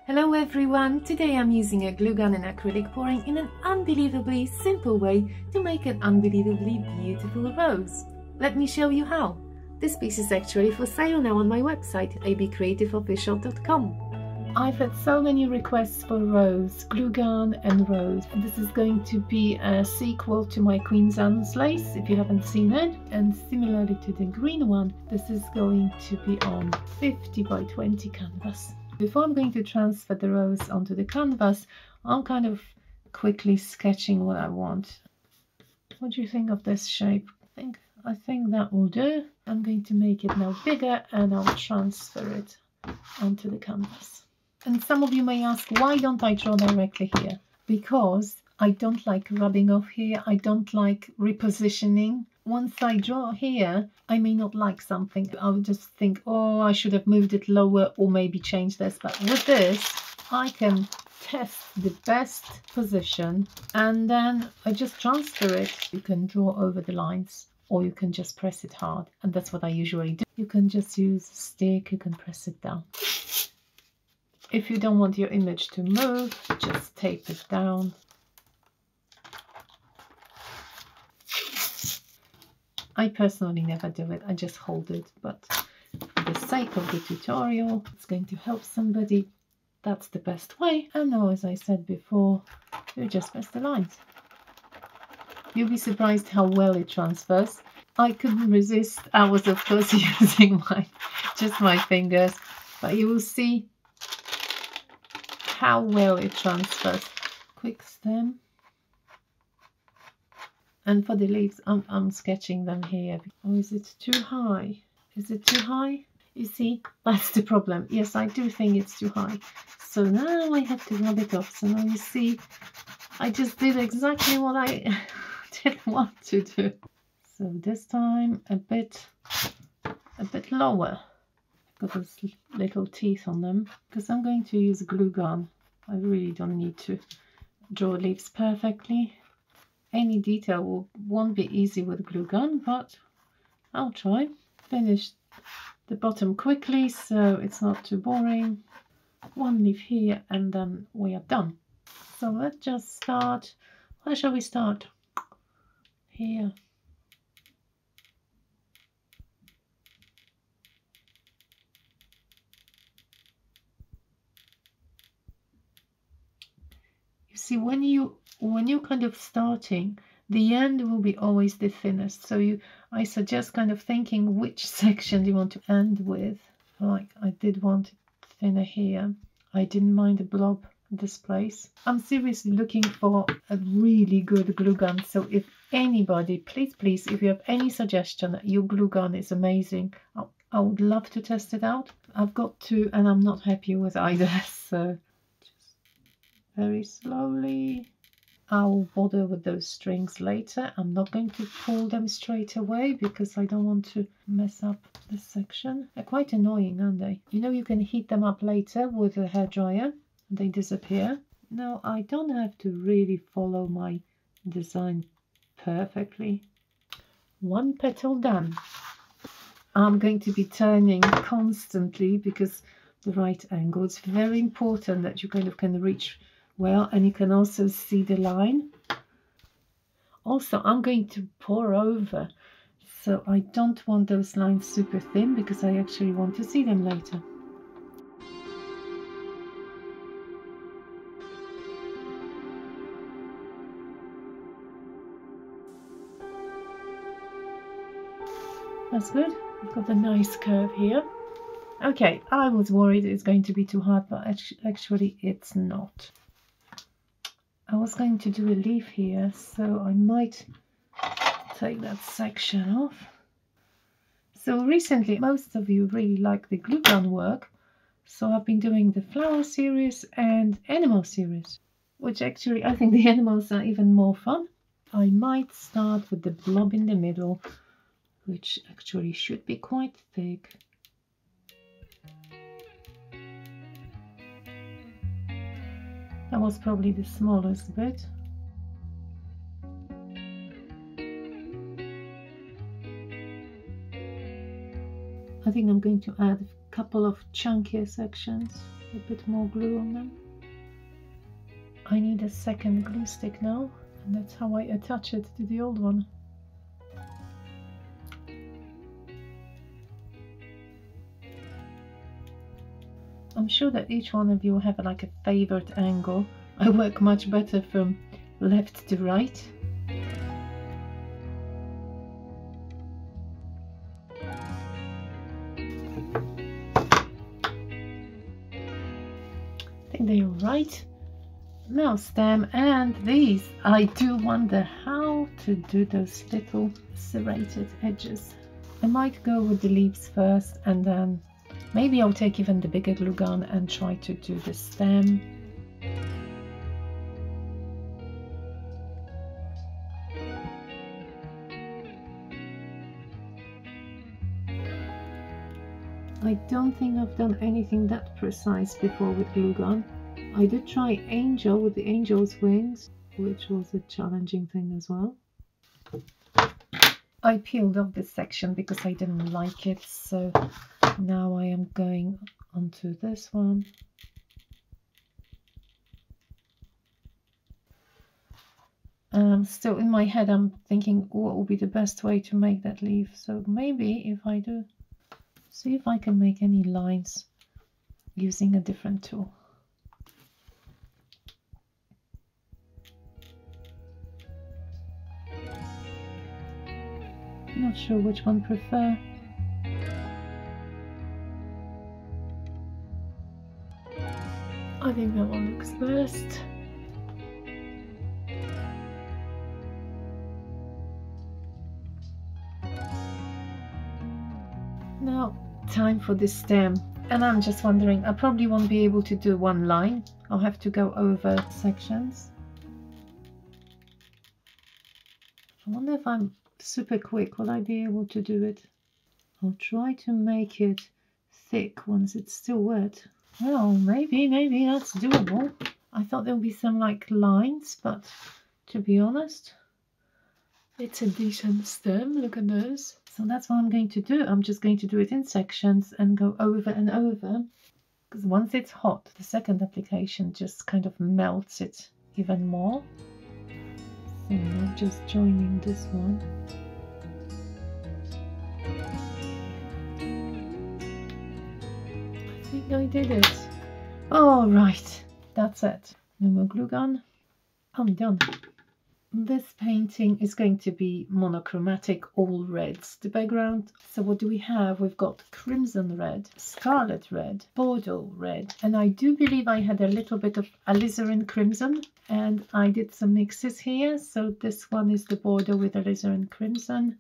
Hello everyone! Today I'm using a glue gun and acrylic pouring in an unbelievably simple way to make an unbelievably beautiful rose. Let me show you how. This piece is actually for sale now on my website, abcreativeofficial.com. I've had so many requests for rose, glue gun and rose. This is going to be a sequel to my Queen's Anne's lace, if you haven't seen it. And similarly to the green one, this is going to be on 50 by 20 canvas. Before I'm going to transfer the rose onto the canvas, I'm kind of quickly sketching what I want. What do you think of this shape? I think that will do. I'm going to make it now bigger and I'll transfer it onto the canvas. And some of you may ask, why don't I draw directly here? Because I don't like rubbing off here. I don't like repositioning. Once I draw here, I may not like something. I'll just think, oh, I should have moved it lower or maybe change this. But with this, I can test the best position and then I just transfer it. You can draw over the lines or you can just press it hard. And that's what I usually do. You can just use a stick, you can press it down. If you don't want your image to move, just tape it down. I personally never do it, I just hold it, but for the sake of the tutorial, it's going to help somebody. That's the best way. And now, as I said before, you just press the lines. You'll be surprised how well it transfers. I couldn't resist. I was of course using just my fingers, but you will see how well it transfers. Quick stem. And for the leaves, I'm sketching them here. Oh, is it too high? Is it too high? You see, that's the problem. Yes, I do think it's too high. So now I have to rub it off. So now you see, I just did exactly what I didn't want to do. So this time a bit lower. Got those little teeth on them because I'm going to use a glue gun. I really don't need to draw leaves perfectly. Any detail won't be easy with glue gun, but I'll try. Finish the bottom quickly so it's not too boring. One leaf here and then we are done. So let's just start. Where shall we start? Here. You see, when you're kind of starting, the end will be always the thinnest. So I suggest kind of thinking which section do you want to end with. Like I did want it thinner here. I didn't mind the blob in this place. I'm seriously looking for a really good glue gun. So if anybody, please, if you have any suggestion, your glue gun is amazing. I would love to test it out. I've got two and I'm not happy with either. So very slowly. I'll bother with those strings later. I'm not going to pull them straight away because I don't want to mess up this section. They're quite annoying, aren't they? You know, you can heat them up later with a hairdryer. They disappear. Now, I don't have to really follow my design perfectly. One petal done. I'm going to be turning constantly because the right angle. It's very important that you kind of can reach well, and you can also see the line. Also, I'm going to pour over, so I don't want those lines super thin because I actually want to see them later. That's good. We've got a nice curve here. Okay, I was worried it's going to be too hard, but actually it's not. I was going to do a leaf here, so I might take that section off. So recently, most of you really like the glue gun work, so I've been doing the flower series and animal series, which actually I think the animals are even more fun. I might start with the blob in the middle, which actually should be quite thick. That was probably the smallest bit. I think I'm going to add a couple of chunkier sections a bit more glue on them. I need a second glue stick now, and that's how I attach it to the old one. I'm sure that each one of you have like a favorite angle. I work much better from left to right. I think they're all right. Now stem and these. I do wonder how to do those little serrated edges. I might go with the leaves first, and then maybe I'll take even the bigger glue gun and try to do the stem. I don't think I've done anything that precise before with glue gun. I did try angel with the angel's wings, which was a challenging thing as well. I peeled off this section because I didn't like it, so now I am going onto this one. Still in my head I'm thinking what will be the best way to make that leaf, so maybe if I do, see if I can make any lines using a different tool. Not sure which one prefer. I think that one looks best. Now, time for the stem. And I'm just wondering, I probably won't be able to do one line. I'll have to go over sections. I wonder if I'm super quick, will I be able to do it? I'll try to make it thick once it's still wet. Well, maybe that's doable. I thought there would be some like lines, but to be honest, it's a decent stem. Look at those. So that's what I'm going to do. I'm just going to do it in sections and go over and over, because once it's hot, the second application just kind of melts it even more. So I'm just joining this one. I think I did it. All right, that's it. No more glue gun. I'm done. This painting is going to be monochromatic, all reds, the background. So what do we have? We've got crimson red, scarlet red, bordeaux red, and I do believe I had a little bit of alizarin crimson, and I did some mixes here. So this one is the bordeaux with alizarin crimson,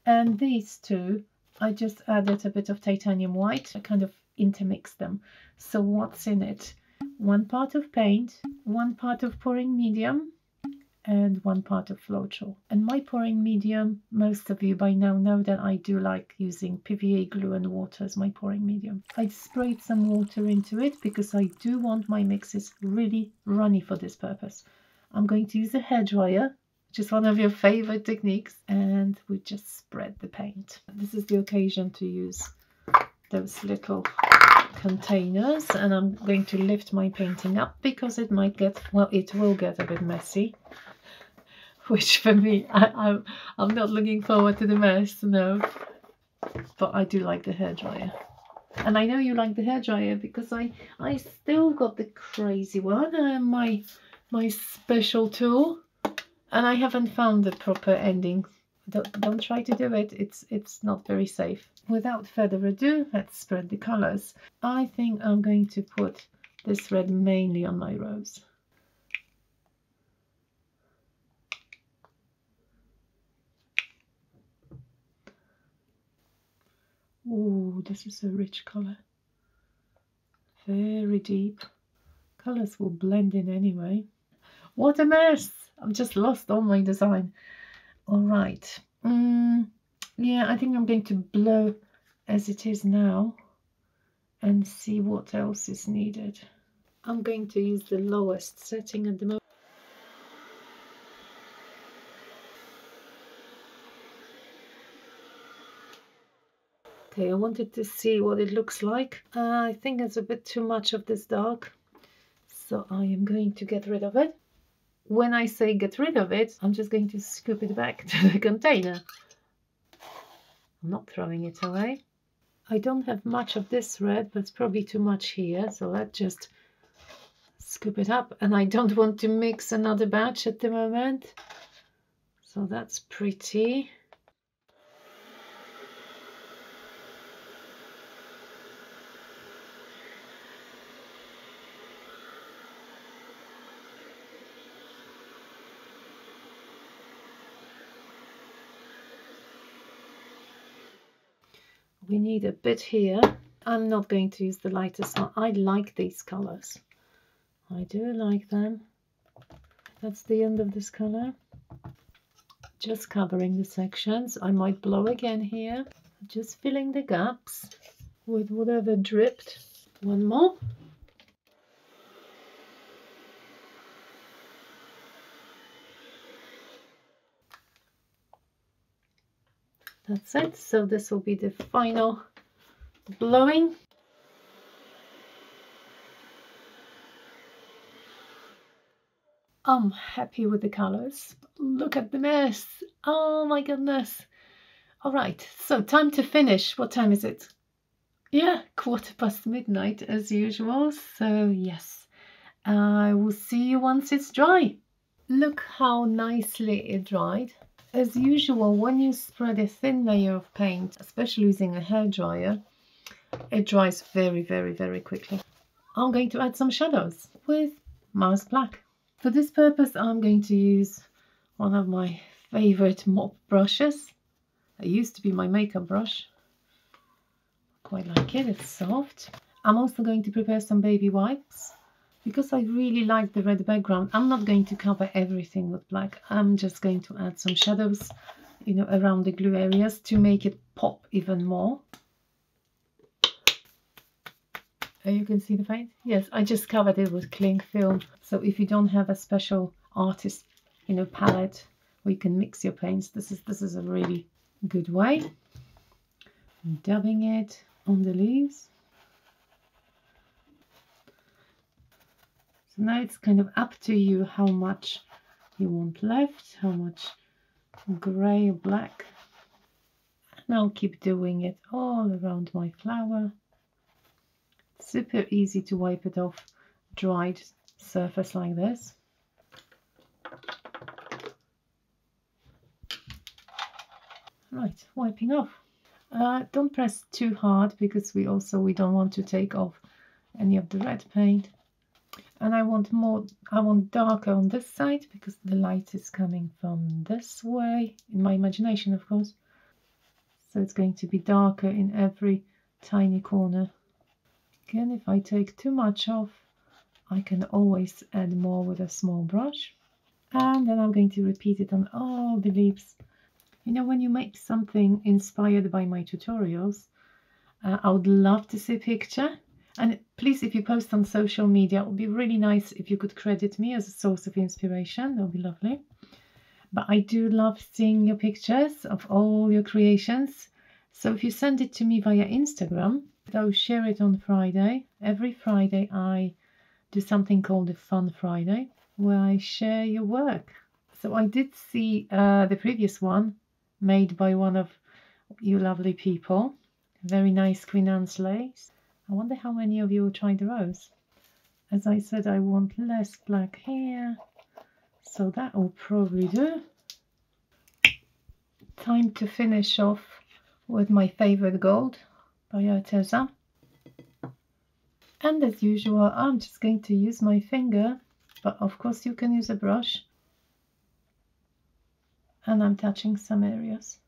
and these two I just added a bit of titanium white. I kind of intermixed them. So what's in it? 1 part of paint, 1 part of pouring medium, and 1 part of floral. And my pouring medium, most of you by now know that I do like using PVA glue and water as my pouring medium. I sprayed some water into it because I do want my mixes really runny for this purpose. I'm going to use a hairdryer, which is one of your favorite techniques, and we just spread the paint. This is the occasion to use those little containers, and I'm going to lift my painting up because it might get, well, it will get a bit messy, which for me, I'm not looking forward to the mess, no, but I do like the hairdryer. And I know you like the hairdryer because I still got the crazy one, my special tool, and I haven't found the proper ending. Don't try to do it, it's not very safe. Without further ado, let's spread the colors. I think I'm going to put this red mainly on my rose. Oh, this is a rich color. Very deep. Colors will blend in anyway. What a mess! I've just lost all my design. All right. Yeah, I think I'm going to blow as it is now and see what else is needed. I'm going to use the lowest setting at the moment. Okay, I wanted to see what it looks like. I think it's a bit too much of this dark, so I am going to get rid of it. When I say get rid of it, I'm just going to scoop it back to the container. I'm not throwing it away. I don't have much of this red, but it's probably too much here, so let's just scoop it up. And I don't want to mix another batch at the moment, so that's pretty. We need a bit here. I'm not going to use the lightest one. I like these colors. I do like them. That's the end of this color. Just covering the sections. I might blow again here. Just filling the gaps with whatever dripped. One more. That's it. So this will be the final blowing. I'm happy with the colors. Look at the mess. Oh my goodness. All right, so time to finish. What time is it? Yeah, midnight as usual. So yes, I will see you once it's dry. Look how nicely it dried. As usual, when you spread a thin layer of paint, especially using a hairdryer, it dries very, very, very quickly. I'm going to add some shadows with Mouse Black. For this purpose, I'm going to use one of my favorite mop brushes. It used to be my makeup brush. Quite like it, it's soft. I'm also going to prepare some baby wipes. Because I really like the red background, I'm not going to cover everything with black. I'm just going to add some shadows, you know, around the glue areas to make it pop even more. You can see the paint? Yes, I just covered it with cling film. So if you don't have a special artist, you know, palette where you can mix your paints, this is a really good way. I'm dabbing it on the leaves. So now it's kind of up to you how much you want left, how much grey or black. And I'll keep doing it all around my flower. Super easy to wipe it off dried surface like this. Right, wiping off. Don't press too hard because we don't want to take off any of the red paint. And I want darker on this side because the light is coming from this way, in my imagination of course. So it's going to be darker in every tiny corner. Again, if I take too much off, I can always add more with a small brush. And then I'm going to repeat it on all the leaves. You know, when you make something inspired by my tutorials, I would love to see a picture. And please, if you post on social media, it would be really nice if you could credit me as a source of inspiration. That would be lovely. But I do love seeing your pictures of all your creations. So if you send it to me via Instagram, I'll share it on Friday. Every Friday I do something called a Fun Friday, where I share your work. So I did see the previous one made by one of you lovely people. Very nice Queen Anne's lace. I wonder how many of you will try the rose. As I said, I want less black here, so that will probably do. Time to finish off with my favorite gold by Arteza. And as usual, I'm just going to use my finger, but of course you can use a brush. And I'm touching some areas.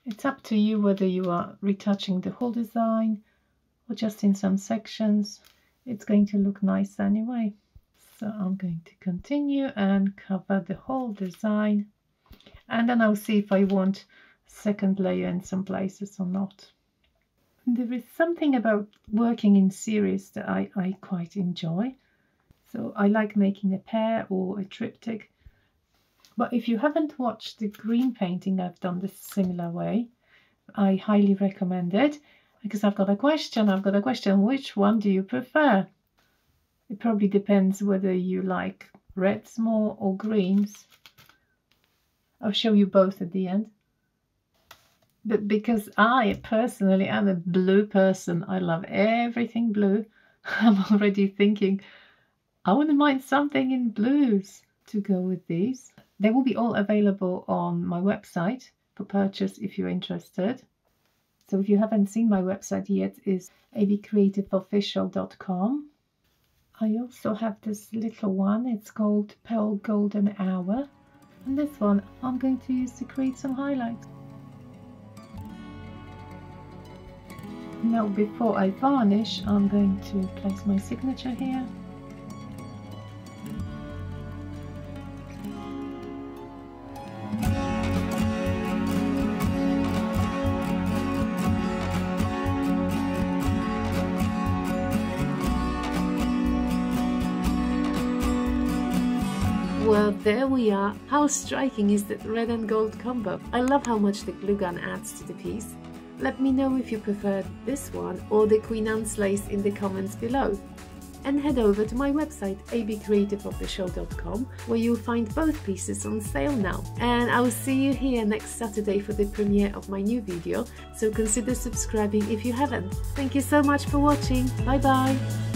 It's up to you whether you are retouching the whole design or just in some sections. It's going to look nice anyway. So I'm going to continue and cover the whole design. And then I'll see if I want a second layer in some places or not. There is something about working in series that I quite enjoy. So I like making a pair or a triptych. But if you haven't watched the green painting I've done this similar way, I highly recommend it because I've got a question. Which one do you prefer? It probably depends whether you like reds more or greens. I'll show you both at the end. But because I personally am a blue person, I love everything blue, I'm already thinking, I wouldn't mind something in blues to go with these. They will be all available on my website for purchase if you're interested. So if you haven't seen my website yet, it's abcreativeofficial.com. I also have this little one, it's called Pearl Golden Hour. And this one I'm going to use to create some highlights. Now before I varnish, I'm going to place my signature here. Well, there we are. How striking is that red and gold combo? I love how much the glue gun adds to the piece. Let me know if you prefer this one or the Queen Anne's lace in the comments below. And head over to my website abcreativeofficial.com where you'll find both pieces on sale now. And I'll see you here next Saturday for the premiere of my new video, so consider subscribing if you haven't. Thank you so much for watching. Bye bye!